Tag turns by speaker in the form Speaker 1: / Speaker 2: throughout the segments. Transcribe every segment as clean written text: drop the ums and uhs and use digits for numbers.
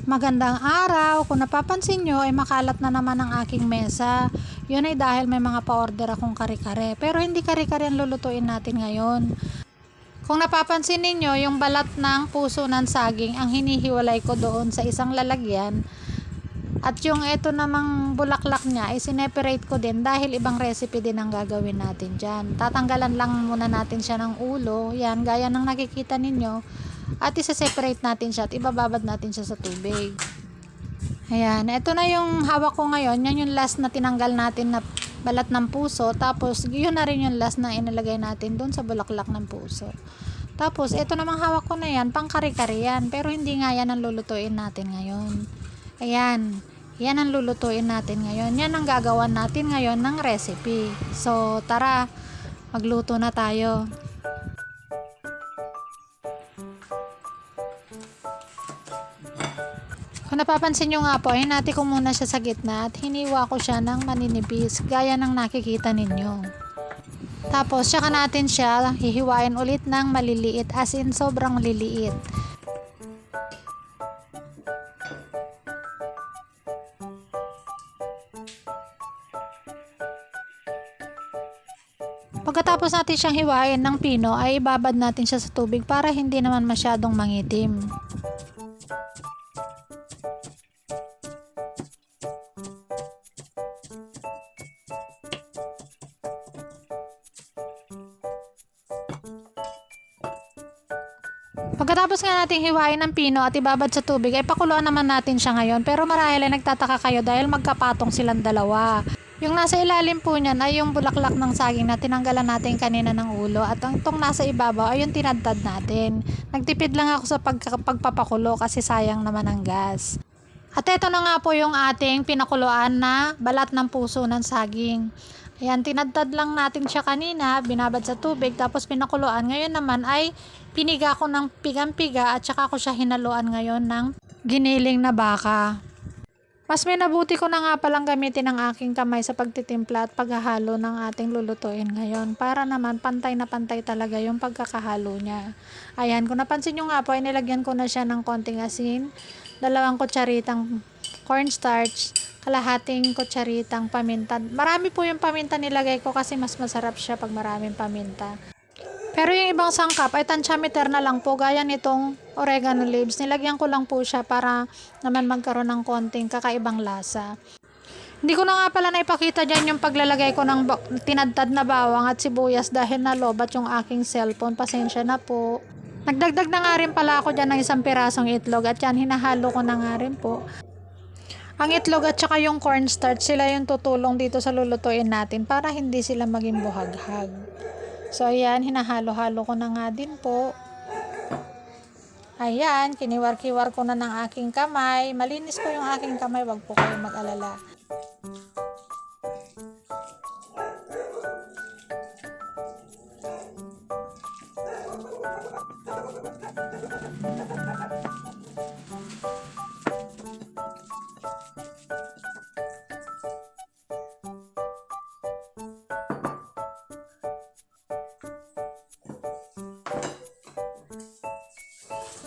Speaker 1: Magandang araw! Kung napapansin nyo ay makalat na naman ang aking mesa. Yun ay dahil may mga pa-order akong kare-kare. Pero hindi kare-kare ang lulutuin natin ngayon. Kung napapansin ninyo, yung balat ng puso ng saging ang hinihiwalay ko doon sa isang lalagyan. At yung ito namang bulaklak niya ay sineperate ko din dahil ibang recipe din ang gagawin natin dyan. Tatanggalan lang muna natin siya ng ulo. Yan, gaya ng nakikita ninyo. At isa-separate natin siya at ibababad natin siya sa tubig. Ayan, ito na yung hawak ko ngayon. Yan yung last na tinanggal natin na balat ng puso. Tapos, yun na rin yung last na inilagay natin doon sa bulaklak ng puso. Tapos, ito namang hawak ko na yan, pang kare-kare yan. Pero hindi nga yan ang lulutuin natin ngayon. Ayan, yan ang lulutuin natin ngayon. Yan ang gagawan natin ngayon ng recipe. So, tara, magluto na tayo. Kung napapansin nyo nga po, hinati ko muna siya sa gitna at hiniwa ko siya ng maninipis, gaya ng nakikita ninyo. Tapos, saka natin siya hihiwain ulit ng maliliit, as in sobrang liliit. Pagkatapos natin siyang hiwain ng pino, ay ibabad natin siya sa tubig para hindi naman masyadong mangitim. Pagkatapos nga natin hiwain ng pino at ibabad sa tubig, ay pakuluan naman natin siya ngayon. Pero marahil ay nagtataka kayo dahil magkapatong silang dalawa. Yung nasa ilalim po niyan ay yung bulaklak ng saging na tinanggalan natin kanina ng ulo. At itong nasa ibabaw ay yung tinadtad natin. Nagtipid lang ako sa pagpapakulo kasi sayang naman ang gas. At ito na nga po yung ating pinakuluan na balat ng puso ng saging. Ayan, tinadtad lang natin siya kanina, binabad sa tubig, tapos pinakuluan. Ngayon naman ay piniga ko ng pigang-piga at saka ko siya hinaluan ngayon ng giniling na baka. Mas minabuti ko na nga palang gamitin ang aking kamay sa pagtitimpla at paghahalo ng ating lulutuin ngayon para naman pantay na pantay talaga yung pagkakahalo niya. Ayan, kung napansin nyo nga po, ay nilagyan ko na siya ng konting asin, 2 kutsaritang cornstarch, kalahating kutsaritang paminta. Marami po yung paminta nilagay ko kasi mas masarap siya pag maraming paminta. Pero yung ibang sangkap ay tansyameter na lang po, gaya nitong oregano leaves. Nilagyan ko lang po siya para naman magkaroon ng konting kakaibang lasa. Hindi ko na nga pala naipakita dyan yung paglalagay ko ng tinadtad na bawang at sibuyas dahil nalobat yung aking cellphone. Pasensya na po. Nagdagdag na nga rin pala ako dyan ng 1 pirasong itlog at yan hinahalo ko na nga rin po. Ang itlog at saka yung cornstarch, sila yung tutulong dito sa lulutuin natin para hindi sila maging buhaghag. So ayan, hinahalo-halo ko na nga din po. Ayan, kiniwar-kiwar ko na ng aking kamay. Malinis po yung aking kamay, wag po kayong mag-alala.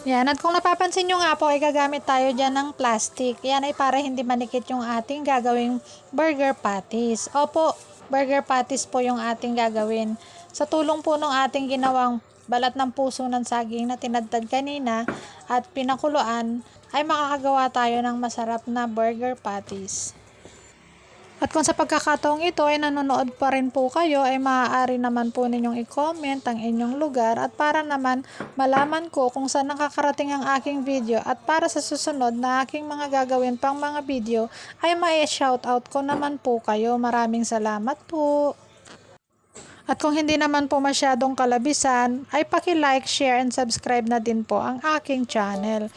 Speaker 1: Yan, at kung napapansin nyo nga po, ay gagamit tayo dyan ng plastic. Yan ay para hindi manikit yung ating gagawing burger patties. Opo, burger patties po yung ating gagawin. Sa tulong po ng ating ginawang balat ng puso ng saging na tinadtad kanina at pinakuluan, ay makakagawa tayo ng masarap na burger patties. At kung sa pagkakataong ito ay nanonood pa rin po kayo, ay maaari naman po ninyong i-comment ang inyong lugar at para naman malaman ko kung saan nakakarating ang aking video at para sa susunod na aking mga gagawin pang mga video ay ma-shoutout ko naman po kayo. Maraming salamat po. At kung hindi naman po masyadong kalabisan, ay paki-like, share, and subscribe na din po ang aking channel.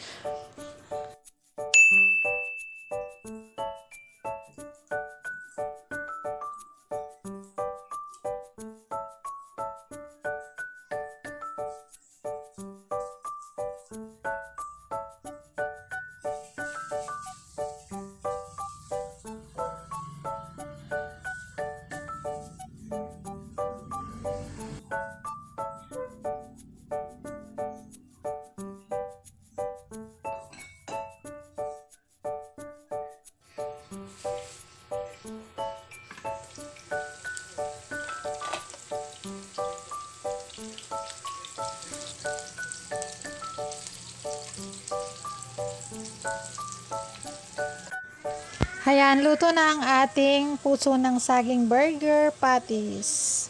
Speaker 1: Ayan, luto na ang ating puso ng saging burger patties.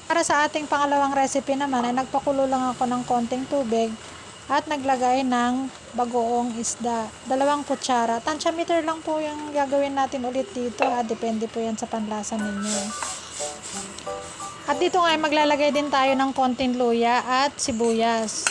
Speaker 1: Para sa ating pangalawang recipe naman ay nagpakulo lang ako ng konting tubig at naglagay ng bagoong isda. 2 kutsara. Tansya meter lang po yung gagawin natin ulit dito ha. Depende po yan sa panlasa ninyo. At dito nga ay maglalagay din tayo ng konting luya at sibuyas.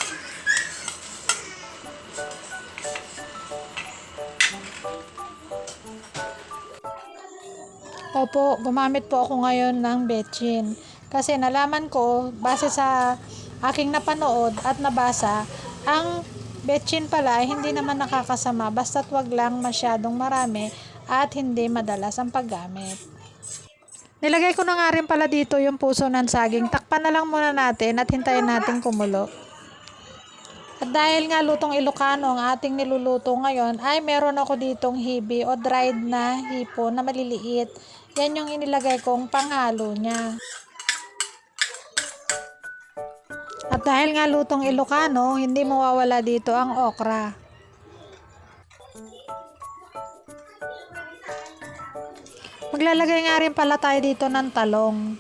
Speaker 1: Opo, gumamit po ako ngayon ng betchin. Kasi nalaman ko, base sa aking napanood at nabasa, ang betchin pala ay hindi naman nakakasama basta't wag lang masyadong marami at hindi madalas ang paggamit. Nilagay ko na nga rin pala dito yung puso ng saging. Takpan na lang muna natin at hintayin natin kumulo. At dahil nga lutong Ilocano ang ating niluluto ngayon, ay meron ako ditong hibi o dried na hipon na maliliit. Yan yung inilagay kong panghalo niya. At dahil nga lutong Ilocano, hindi mawawala dito ang okra. Maglalagay nga rin pala tayo dito ng talong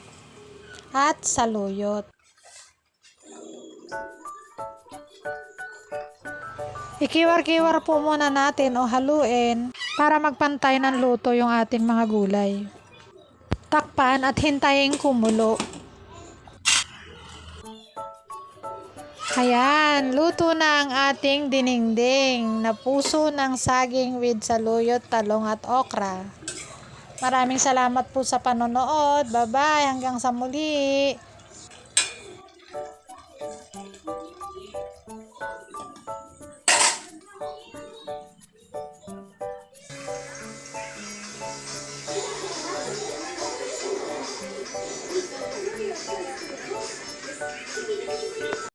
Speaker 1: at saluyot. Ikiwar-kiwar po muna natin o haluin para magpantay ng luto yung ating mga gulay. Takpan at hintayin kumulo. Ayan, luto na ang ating dinengdeng na puso ng saging with saluyot, talong at okra. Maraming salamat po sa panonood. Bye-bye, hanggang sa muli.